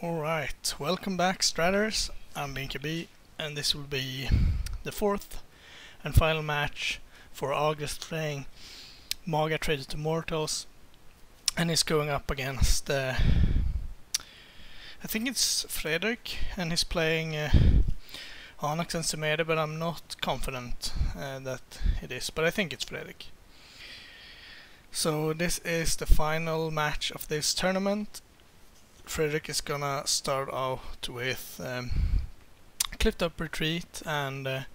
Alright, welcome back Stratters. I'm MTG and this will be the fourth and final match for August playing Maga Traitor to Mortals, and he's going up against I think it's Frederick, and he's playing Anax and Cymede, but I'm not confident that it is, but I think it's Frederick. So this is the final match of this tournament. Frederick is gonna start out with Cliffed Up Retreat, and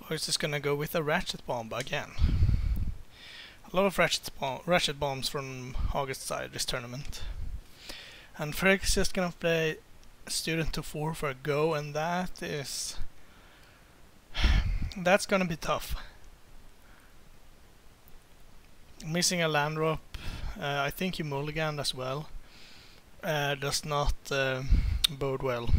August is gonna go with a Ratchet Bomb again. A lot of ratchet bombs from August's side this tournament. And Frederick is just gonna play Student to 4 for a go, and that's gonna be tough. Missing a land drop, I think he mulliganed as well. Does not bode well.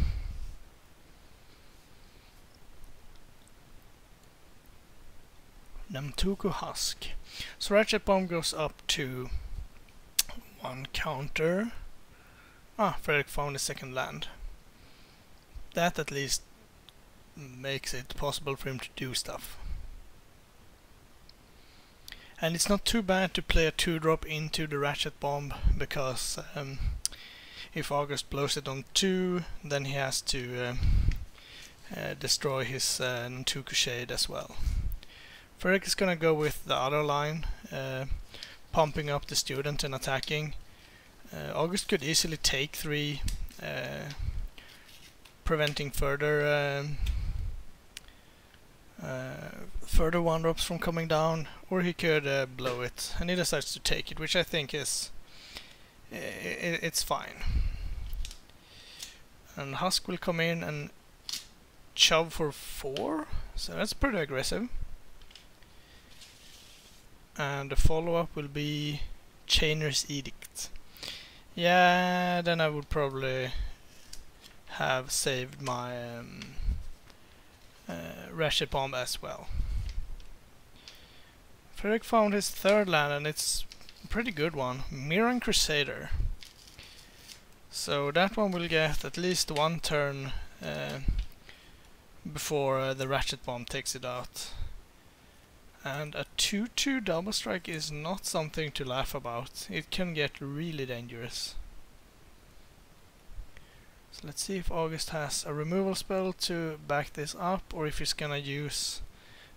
Namtuku Husk. So Ratchet Bomb goes up to 1 counter. Frederick found his second land. That at least makes it possible for him to do stuff. And it's not too bad to play a 2-drop into the Ratchet Bomb, because if August blows it on 2, then he has to destroy his Namtuku Shade as well. Frederick is gonna go with the other line, pumping up the student and attacking. August could easily take 3, preventing further further 1-drops from coming down, or he could blow it, and he decides to take it, which I think is it's fine. And Husk will come in and shove for 4, so that's pretty aggressive. And the follow-up will be Chainer's Edict. Yeah, then I would probably have saved my Ratchet Bomb as well. Frederick found his third land, and it's a pretty good one, Mirran Crusader. So that one will get at least 1 turn before the Ratchet Bomb takes it out. And a 2/2 double strike is not something to laugh about. It can get really dangerous. So let's see if August has a removal spell to back this up, or if he's gonna use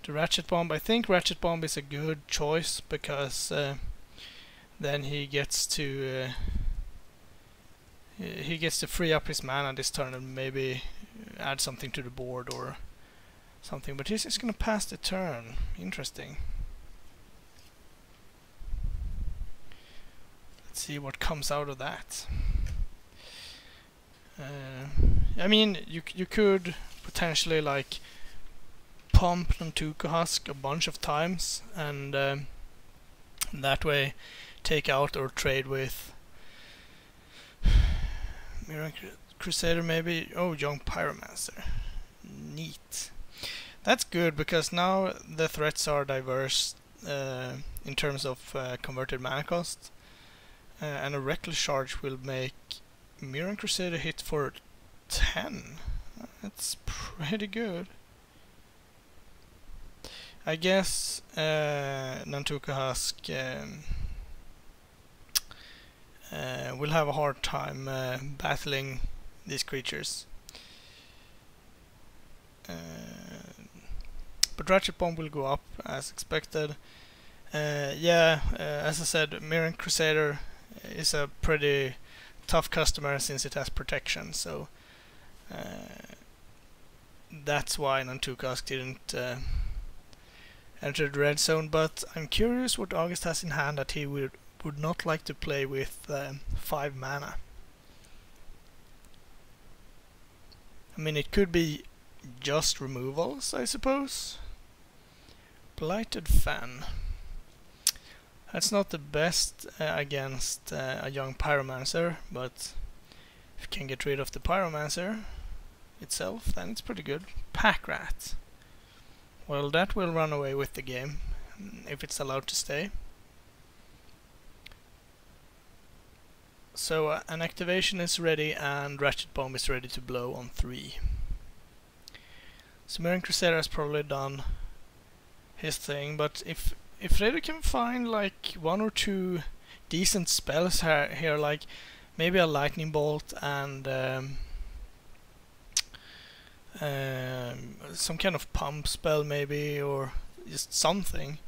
the Ratchet Bomb. I think Ratchet Bomb is a good choice, because then he gets to free up his mana this turn and maybe add something to the board or something. But he's just gonna pass the turn. Interesting. Let's see what comes out of that. I mean, you could potentially like pump Namtuku Husk a bunch of times, and that way take out or trade with Mirran Crusader maybe. Oh, Young Pyromancer. Neat. That's good, because now the threats are diverse in terms of converted mana cost, and a Reckless Charge will make Mirran Crusader hit for 10. That's pretty good. I guess Namtuku Husk will have a hard time battling these creatures. But Ratchet Bomb will go up as expected. As I said, Mirran Crusader is a pretty tough customer since it has protection, so that's why Namtuku Husk didn't enter the red zone. But I'm curious what August has in hand that he would not like to play with 5 mana. I mean, it could be just removals, I suppose. Blighted Fan. That's not the best against a Young Pyromancer, but if you can get rid of the Pyromancer itself, then it's pretty good. Pack Rat. Well, that will run away with the game, if it's allowed to stay. So an activation is ready and Ratchet Bomb is ready to blow on 3. So Mirran Crusader has probably done his thing, but if Raider can find like 1 or 2 decent spells here, like maybe a Lightning Bolt and some kind of pump spell maybe, or just something,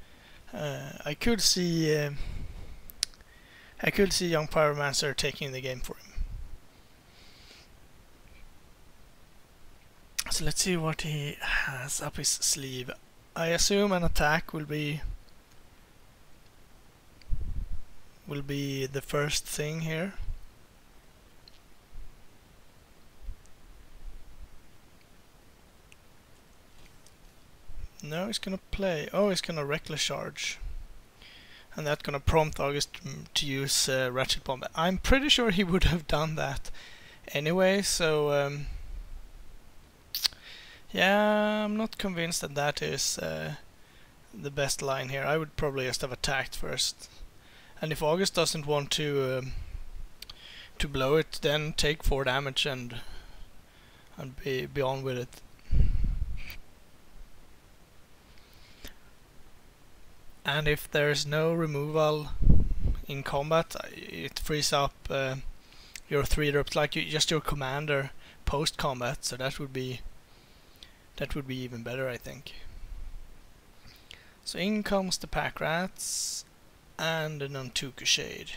I could see Young Pyromancer taking the game for him. So let's see what he has up his sleeve. I assume an attack will be the first thing here. No, he's gonna play. Oh, he's gonna Reckless Charge. And that's gonna prompt August to use Ratchet Bomb. I'm pretty sure he would have done that anyway, so yeah, I'm not convinced that that is the best line here. I would probably just have attacked first. And if August doesn't want to blow it, then take 4 damage and be on with it. And if there's no removal in combat, it frees up your 3-drops, like just your commander post combat. So that would be even better, I think. So in comes the Pack Rats and the Nantuko Shade.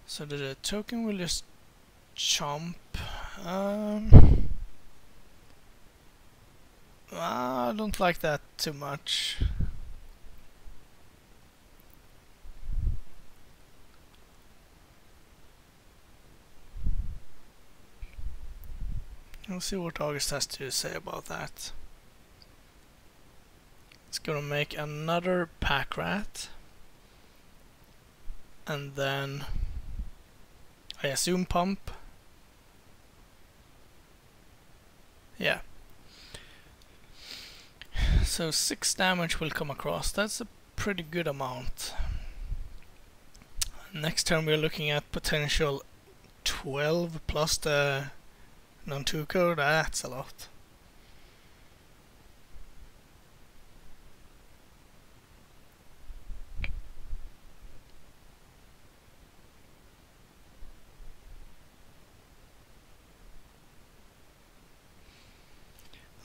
So the token will just chomp. I don't like that too much. We'll see what August has to say about that. It's gonna make another Pack Rat. And then I assume pump. Yeah. So 6 damage will come across. That's a pretty good amount. Next turn we're looking at potential 12 plus the Nantuko. That's a lot.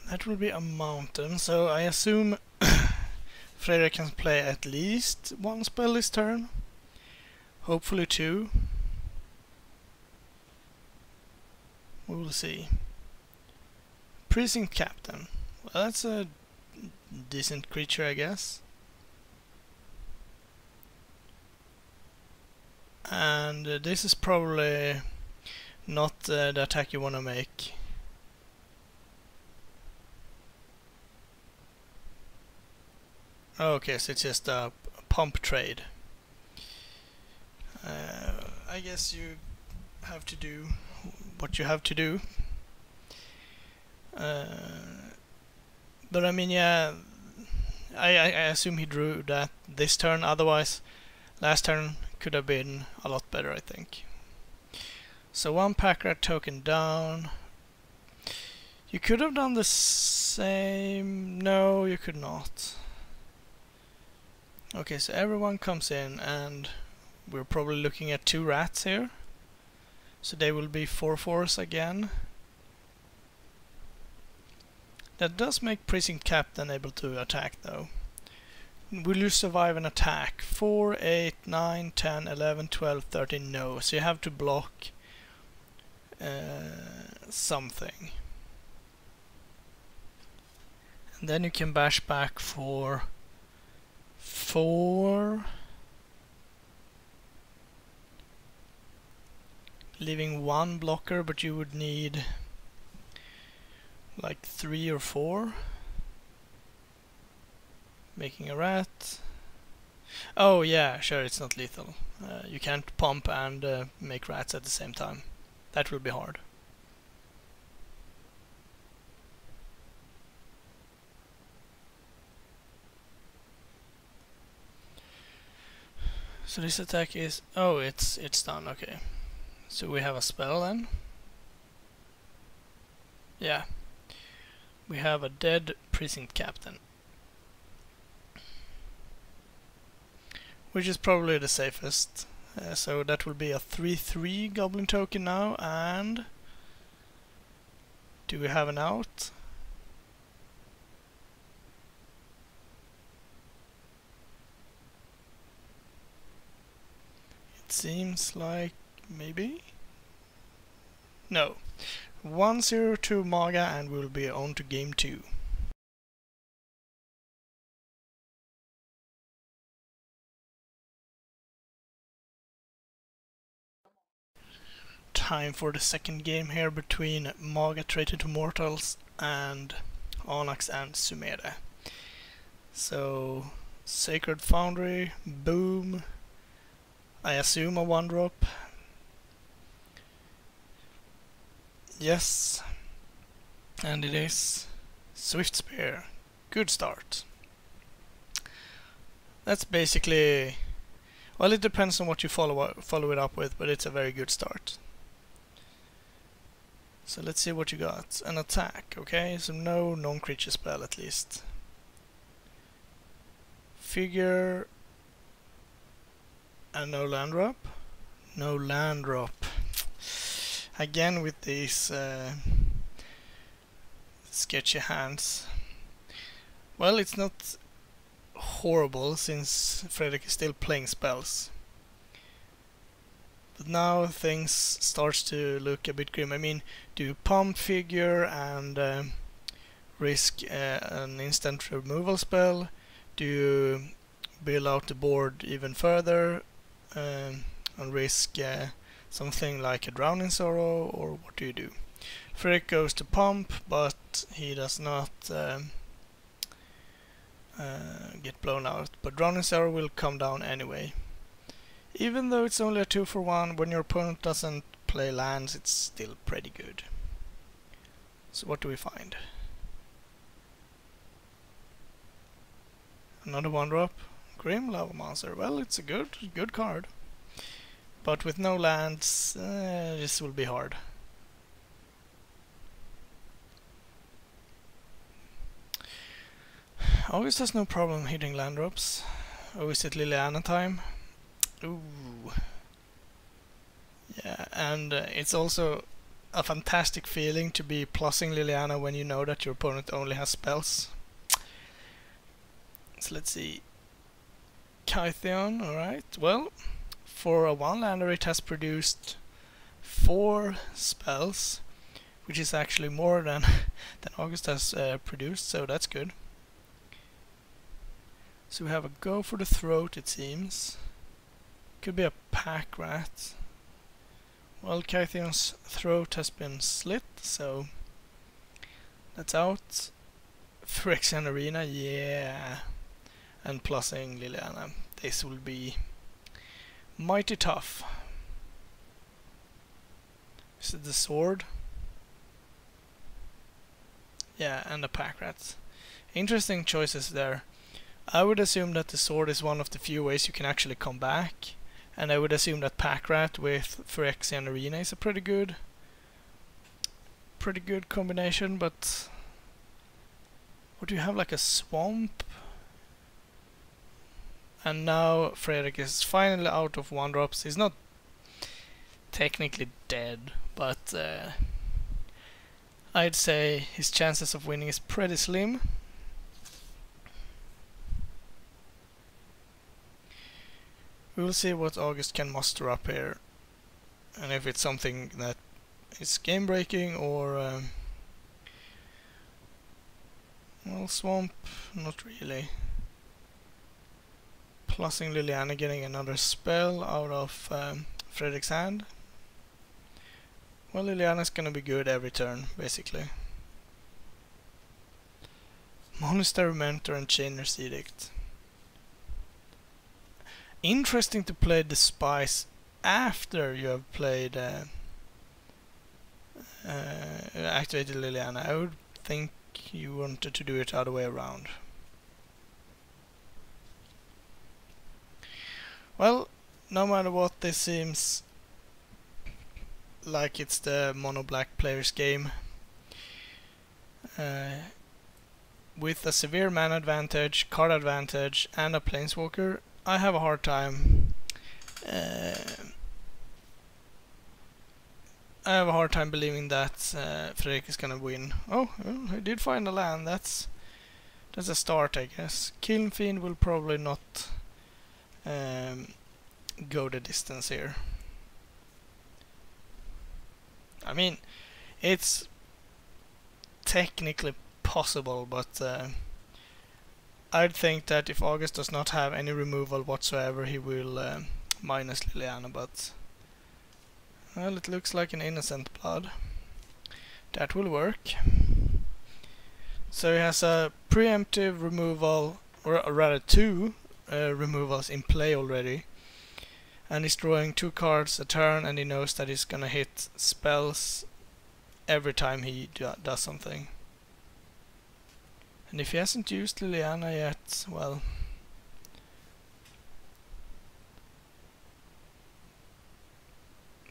That will be a mountain, so I assume Frederick can play at least 1 spell this turn. Hopefully 2. We will see. Precinct Captain. Well, that's a decent creature, I guess. And this is probably not the attack you want to make. Okay, so it's just a pump trade. I guess you have to do what you have to do. But I mean, yeah, I assume he drew that this turn. Otherwise, last turn could have been a lot better, I think. So 1 Pack Rat token down. You could have done the same. No, you could not. Okay, so everyone comes in, and we're probably looking at 2 rats here. So they will be 4/4s again. That does make Precinct Captain able to attack, though. Will you survive an attack? 4, 8, 9, 10, 11, 12, 13, no. So you have to block something. And then you can bash back for 4, leaving 1 blocker, but you would need like 3 or 4. Making a rat. Oh yeah, sure, it's not lethal. You can't pump and make rats at the same time. That will be hard. So this attack is... oh, it's done, okay. So we have a spell then. Yeah. We have a dead precinct captain. Which is probably the safest. So that will be a 3/3 goblin token now, and... do we have an out? It seems like... maybe? No. 1-0 to Maga, and we'll be on to game 2. Time for the second game here between Maga Traitor to Mortals and Anax and Cymede. So, Sacred Foundry, boom. I assume a 1-drop. Yes, and it is Swift Spear. Good start. That's basically... well, it depends on what you follow it up with, but it's a very good start. So let's see what you got. An attack, okay? So no non-creature spell at least. Figure... and no land drop? No land drop. Again with these sketchy hands. Well, it's not horrible since Fredrik is still playing spells. But now things starts to look a bit grim. I mean, do you pump Figure and risk an instant removal spell? Do you build out the board even further and risk something like a Drowning Sorrow, or what do you do? Fredrik goes to pump, but he does not get blown out. But Drowning Sorrow will come down anyway. Even though it's only a 2-for-1, when your opponent doesn't play lands, it's still pretty good. So what do we find? Another 1-drop. Grim Lava Monster. Well, it's a good card. But with no lands, this will be hard. August has no problem hitting land drops. Oh, is it Liliana time? Ooh. Yeah, and it's also a fantastic feeling to be plussing Liliana when you know that your opponent only has spells. So let's see. Kytheon, alright. Well, for a 1-lander it has produced 4 spells, which is actually more than August has produced, so that's good. So we have a go for the throat, it seems. Could be a pack rat. Well, Kytheon's throat has been slit, so that's out. Phyrexian Arena, yeah. And plussing Liliana. This will be mighty tough. Is it the sword? Yeah, and the pack rat. Interesting choices there. I would assume that the sword is one of the few ways you can actually come back. And I would assume that pack rat with Phyrexian Arena is a pretty good combination, but what do you have, like a swamp? And now Fredrik is finally out of 1-drops. He's not technically dead, but I'd say his chances of winning is pretty slim. We will see what August can muster up here, and if it's something that is game breaking or well, swamp, not really. Plussing Liliana, getting another spell out of Fredrik's hand. Well, Liliana's gonna be good every turn, basically. Monastery Mentor and Chainer's Edict. Interesting to play the spice after you have played activated Liliana. I would think you wanted to do it the other way around. Well, no matter what, this seems like it's the mono black player's game. With a severe mana advantage, card advantage, and a planeswalker, I have a hard time. I have a hard time believing that Fredrik is gonna win. Oh, well, he did find a land. That's a start, I guess. Kiln Fiend will probably not go the distance here. I mean, it's technically possible, but I'd think that if August does not have any removal whatsoever, he will minus Liliana, but well, it looks like an innocent blood. That will work. So he has a preemptive removal, or rather two removals in play already. And he's drawing 2 cards a turn, and he knows that he's gonna hit spells every time he does something. And if he hasn't used Liliana yet, well,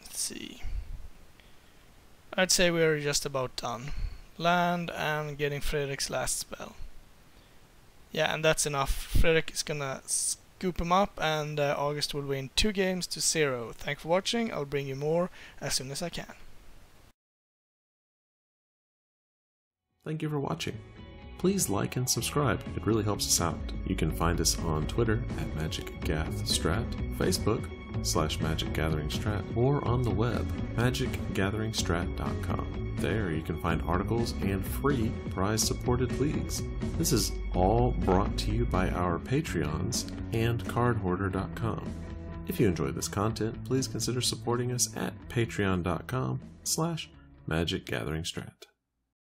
let's see. I'd say we're just about done. Land and getting Fredrik's last spell. Yeah, and that's enough. Fredrik is gonna scoop him up, and August will win 2 games to 0. Thanks for watching. I'll bring you more as soon as I can. Thank you for watching. Please like and subscribe, it really helps us out. You can find us on Twitter at MagicGathStrat, Facebook /MagicGatheringStrat, or on the web, MagicGatheringStrat.com. There you can find articles and free prize-supported leagues. This is all brought to you by our Patreons and CardHoarder.com. If you enjoy this content, please consider supporting us at patreon.com/MagicGatheringStrat.